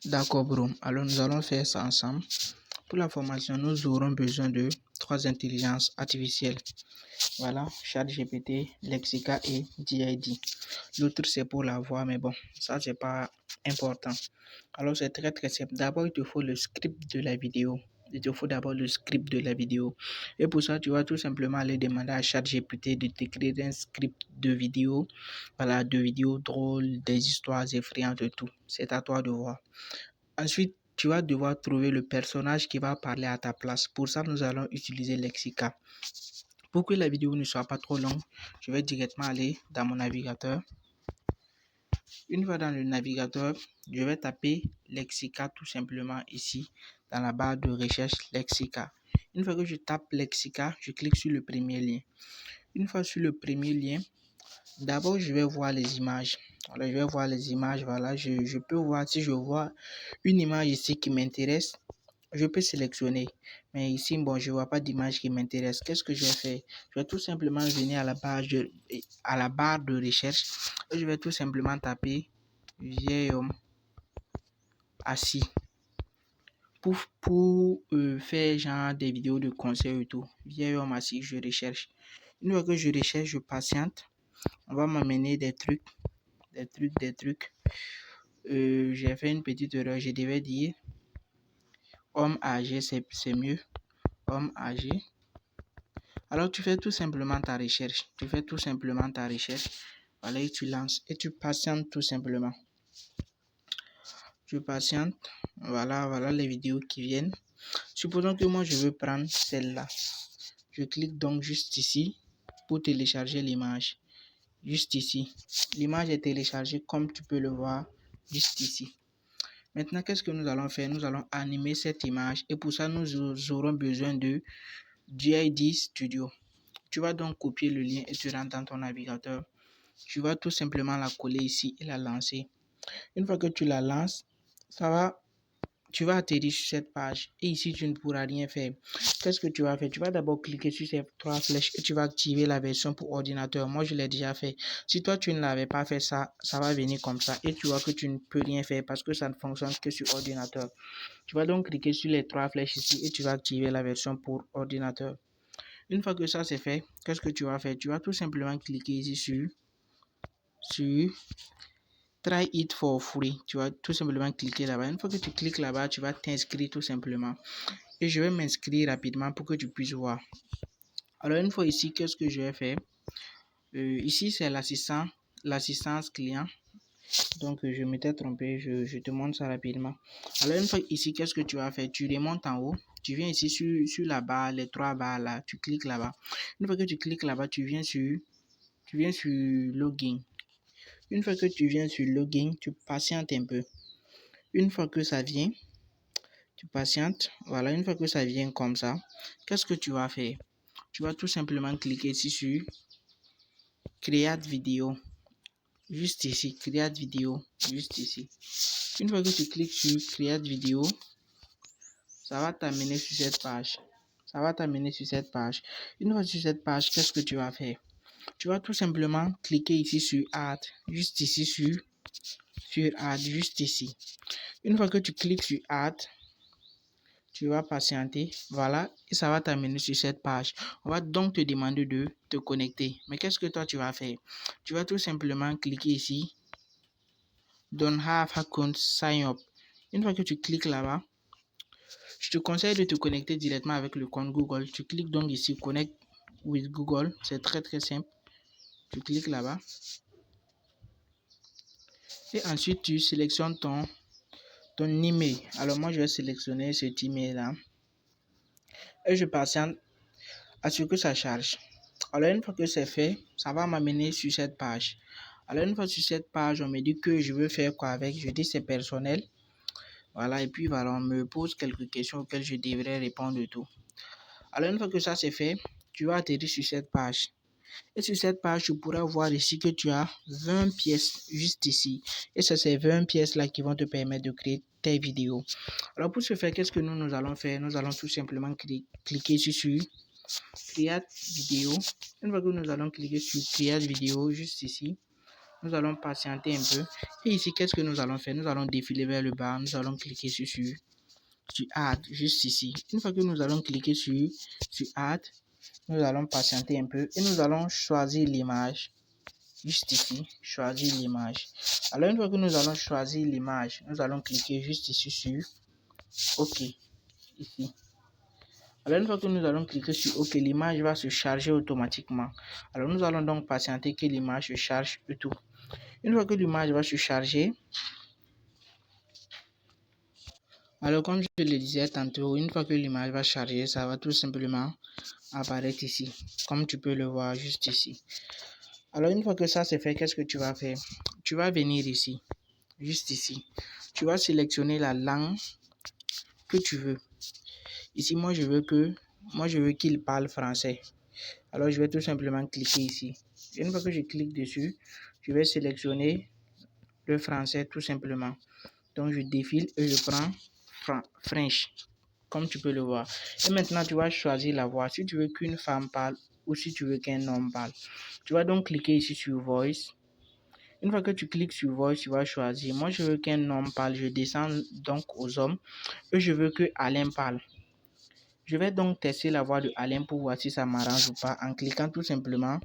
D'accord, bro. Alors, nous allons faire ça ensemble. Pour la formation, nous aurons besoin de trois intelligences artificielles. Voilà, ChatGPT, Lexica et DID. L'autre, c'est pour la voix, mais bon, ça, c'est pas important. Alors, c'est très, très simple. D'abord, il te faut le script de la vidéo. Il te faut d'abord le script de la vidéo. Et pour ça, tu vas tout simplement aller demander à ChatGPT de t'écrire un script de vidéo. Voilà, de vidéos drôles, des histoires effrayantes et tout. C'est à toi de voir. Ensuite, tu vas devoir trouver le personnage qui va parler à ta place. Pour ça, nous allons utiliser Lexica. Pour que la vidéo ne soit pas trop longue, je vais directement aller dans mon navigateur. Une fois dans le navigateur, je vais taper Lexica tout simplement ici, dans la barre de recherche Lexica. Une fois que je tape Lexica, je clique sur le premier lien. Une fois sur le premier lien, d'abord je vais voir les images. Alors, je vais voir les images, voilà, je peux voir si je vois une image ici qui m'intéresse. Je peux sélectionner, mais ici, bon, je ne vois pas d'image qui m'intéresse. Qu'est-ce que je vais faire? Je vais tout simplement venir à la barre de recherche et je vais tout simplement taper vieil homme assis pour faire genre des vidéos de conseils et tout. Vieil homme assis, je recherche. Une fois que je recherche, je patiente. On va m'amener des trucs. J'ai fait une petite erreur. Je devais dire homme âgé, c'est mieux. Homme âgé. Alors, tu fais tout simplement ta recherche. Voilà, et tu lances. Et tu patientes tout simplement. Tu patientes. Voilà les vidéos qui viennent. Supposons que moi, je veux prendre celle-là. Je clique donc juste ici pour télécharger l'image. Juste ici. L'image est téléchargée comme tu peux le voir juste ici. Maintenant, qu'est-ce que nous allons faire? Nous allons animer cette image. Et pour ça, nous aurons besoin de DID Studio. Tu vas donc copier le lien et tu rentres dans ton navigateur. Tu vas tout simplement la coller ici et la lancer. Une fois que tu la lances, tu vas atterrir sur cette page. Et ici, tu ne pourras rien faire. Qu'est-ce que tu vas faire? Tu vas d'abord cliquer sur ces trois flèches et tu vas activer la version pour ordinateur. Moi, je l'ai déjà fait. Si toi, tu ne l'avais pas fait, ça va venir comme ça. Et tu vois que tu ne peux rien faire parce que ça ne fonctionne que sur ordinateur. Tu vas donc cliquer sur les trois flèches ici et tu vas activer la version pour ordinateur. Une fois que ça c'est fait, qu'est-ce que tu vas faire? Tu vas tout simplement cliquer ici sur Try it for free. Tu vas tout simplement cliquer là-bas. Une fois que tu cliques là-bas, tu vas t'inscrire tout simplement. Et je vais m'inscrire rapidement pour que tu puisses voir. Alors une fois ici, qu'est-ce que je vais faire? Ici, c'est l'assistance client. Donc, je m'étais trompé. Je te montre ça rapidement. Alors une fois ici, qu'est-ce que tu vas faire? Tu remontes en haut. Tu viens ici sur la barre, les trois barres là. Tu cliques là-bas. Une fois que tu cliques là-bas, tu viens sur Login. Une fois que tu viens sur Login, tu patientes un peu. Une fois que ça vient, tu patientes. Voilà, une fois que ça vient comme ça, qu'est-ce que tu vas faire? Tu vas tout simplement cliquer ici sur Create vidéo. Juste ici, Create vidéo. Juste ici. Une fois que tu cliques sur Create vidéo, ça va t'amener sur cette page. Une fois sur cette page, qu'est-ce que tu vas faire? Tu vas tout simplement cliquer ici sur Add. Juste ici sur Add. Juste ici. Une fois que tu cliques sur Add, tu vas patienter, voilà, et ça va t'amener sur cette page. On va donc te demander de te connecter. Mais qu'est-ce que toi tu vas faire? Tu vas tout simplement cliquer ici, Don't have account, sign up. Une fois que tu cliques là-bas, je te conseille de te connecter directement avec le compte Google. Tu cliques donc ici, Connect with Google. C'est très très simple. Tu cliques là-bas. Et ensuite, tu sélectionnes ton email. Alors moi, je vais sélectionner cet email-là. Et je patiente à ce que ça charge. Alors une fois que c'est fait, ça va m'amener sur cette page. Alors une fois sur cette page, on me dit que je veux faire quoi avec. Je dis c'est personnel. Voilà, et puis voilà, on me pose quelques questions auxquelles je devrais répondre et tout. Alors une fois que ça c'est fait, tu vas atterrir sur cette page. Et sur cette page, tu pourras voir ici que tu as 20 pièces juste ici. Et c'est ces 20 pièces-là qui vont te permettre de créer tes vidéos. Alors pour ce faire, qu'est-ce que nous allons faire? Nous allons tout simplement cliquer ici sur Create vidéo. Une fois que nous allons cliquer sur Create vidéo, juste ici, Nous allons patienter un peu. Et ici, qu'est-ce que nous allons faire? Nous allons défiler vers le bas. Nous allons cliquer sur Add, juste ici. Une fois que nous allons cliquer sur Add, nous allons patienter un peu et nous allons choisir l'image. Juste ici, choisir l'image. Alors, une fois que nous allons choisir l'image, nous allons cliquer juste ici sur OK. Ici. Alors, une fois que nous allons cliquer sur OK, l'image va se charger automatiquement. Alors, nous allons donc patienter que l'image se charge et tout. Une fois que l'image va se charger, alors comme je le disais tantôt, une fois que l'image va charger, ça va tout simplement apparaître ici, comme tu peux le voir juste ici. Alors, une fois que ça c'est fait, qu'est-ce que tu vas faire? Tu vas venir ici, juste ici. Tu vas sélectionner la langue que tu veux. Ici, moi, je veux qu'il parle français. Alors, je vais tout simplement cliquer ici. Et une fois que je clique dessus, je vais sélectionner le français tout simplement. Donc, je défile et je prends French, comme tu peux le voir. Et maintenant, tu vas choisir la voix. Si tu veux qu'une femme parle ou si tu veux qu'un homme parle. Tu vas donc cliquer ici sur Voice. Une fois que tu cliques sur Voice, tu vas choisir. Moi, je veux qu'un homme parle. Je descends donc aux hommes. Et je veux que Alain parle. Je vais donc tester la voix de Alain pour voir si ça m'arrange ou pas en cliquant tout simplement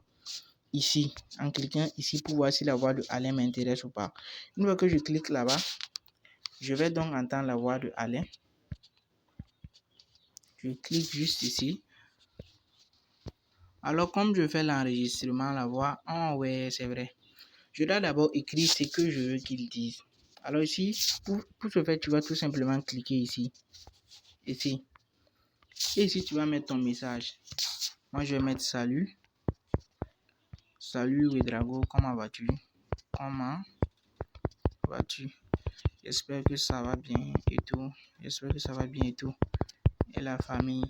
ici. En cliquant ici pour voir si la voix de Alain m'intéresse ou pas. Une fois que je clique là-bas, je vais donc entendre la voix de Alain. Je clique juste ici. Alors, comme je fais l'enregistrement, la voix, oh ouais, c'est vrai. Je dois d'abord écrire ce que je veux qu'il dise. Alors ici, pour ce faire, tu vas tout simplement cliquer ici. Ici. Et ici, tu vas mettre ton message. Moi, je vais mettre salut. Salut Ouedraogo, comment vas-tu? Comment vas-tu? J'espère que ça va bien et tout. J'espère que ça va bien et tout. Et la famille.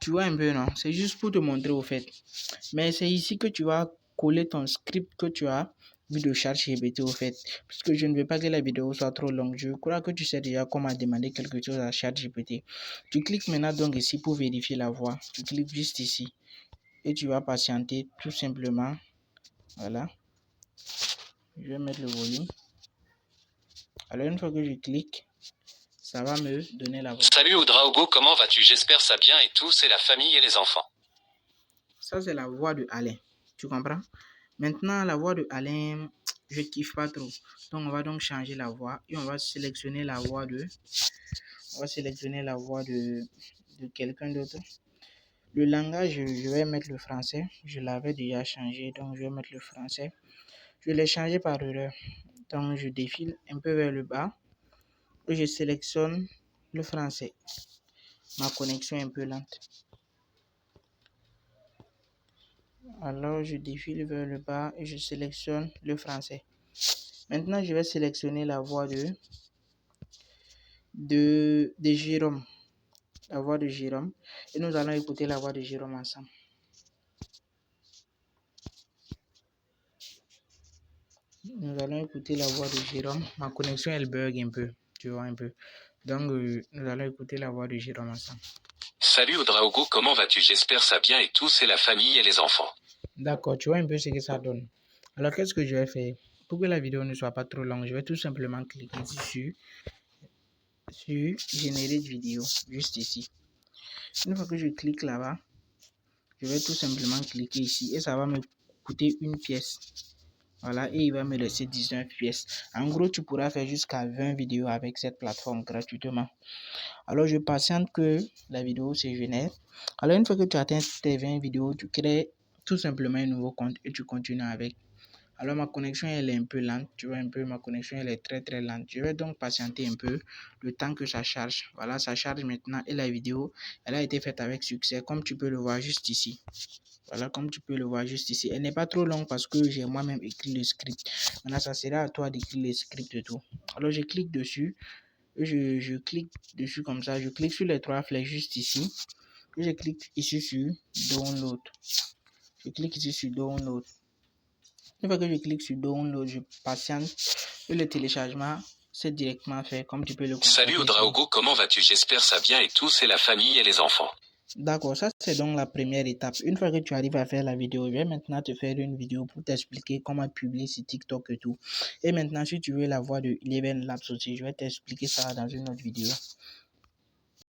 Tu vois un peu, non? C'est juste pour te montrer au fait. Mais c'est ici que tu vas coller ton script que tu as vu de ChatGPT au fait. Puisque je ne veux pas que la vidéo soit trop longue. Je crois que tu sais déjà comment demander quelque chose à ChatGPT. Tu cliques maintenant donc ici pour vérifier la voix. Tu cliques juste ici. Et tu vas patienter tout simplement. Voilà. Je vais mettre le volume. Alors une fois que je clique, ça va me donner la voix. Salut Ouedraogo, comment vas-tu? J'espère ça bien et tout, c'est la famille et les enfants. Ça c'est la voix de Alain. Tu comprends? Maintenant la voix de Alain, je kiffe pas trop. Donc on va donc changer la voix et on va sélectionner la voix de quelqu'un d'autre. Le langage, je vais mettre le français. Je l'avais déjà changé, donc je vais mettre le français. Je l'ai changé par erreur. Donc je défile un peu vers le bas et je sélectionne le français. Ma connexion est un peu lente. Alors je défile vers le bas et je sélectionne le français. Maintenant je vais sélectionner la voix de Jérôme. La voix de Jérôme. Et nous allons écouter la voix de Jérôme ensemble. Nous allons écouter la voix de Jérôme. Ma connexion elle bug un peu. Tu vois un peu. Donc nous allons écouter la voix de Jérôme ensemble. Salut Ouedraogo, comment vas-tu? J'espère ça bien et tout, c'est la famille et les enfants. D'accord, tu vois un peu ce que ça donne. Alors qu'est-ce que je vais faire? Pour que la vidéo ne soit pas trop longue, je vais tout simplement cliquer ici sur générer de vidéo, juste ici. Une fois que je clique là-bas, je vais tout simplement cliquer ici et ça va me coûter une pièce. Voilà, et il va me laisser 19 pièces. En gros, tu pourras faire jusqu'à 20 vidéos avec cette plateforme gratuitement. Alors, je patiente que la vidéo se génère. Alors, une fois que tu atteins tes 20 vidéos, tu crées tout simplement un nouveau compte et tu continues avec. Alors, ma connexion, elle est un peu lente. Tu vois un peu, ma connexion, elle est très lente. Je vais donc patienter un peu le temps que ça charge. Voilà, ça charge maintenant et la vidéo, elle a été faite avec succès, comme tu peux le voir juste ici. Voilà, comme tu peux le voir juste ici. Elle n'est pas trop longue parce que j'ai moi-même écrit le script. Maintenant, ça sera à toi d'écrire le script et tout. Alors, je clique dessus. Et je clique dessus comme ça. Je clique sur les trois flèches juste ici. Et je clique ici sur Download. Je clique ici sur Download. Une fois que je clique sur Download, je patiente et le téléchargement c'est directement fait comme tu peux le constater. Salut Ouedraogo, comment vas-tu? J'espère ça bien et tout, c'est la famille et les enfants. D'accord, ça c'est donc la première étape. Une fois que tu arrives à faire la vidéo, je vais maintenant te faire une vidéo pour t'expliquer comment publier sur TikTok et tout. Et maintenant, si tu veux la voix de Eleven Labs aussi, je vais t'expliquer ça dans une autre vidéo.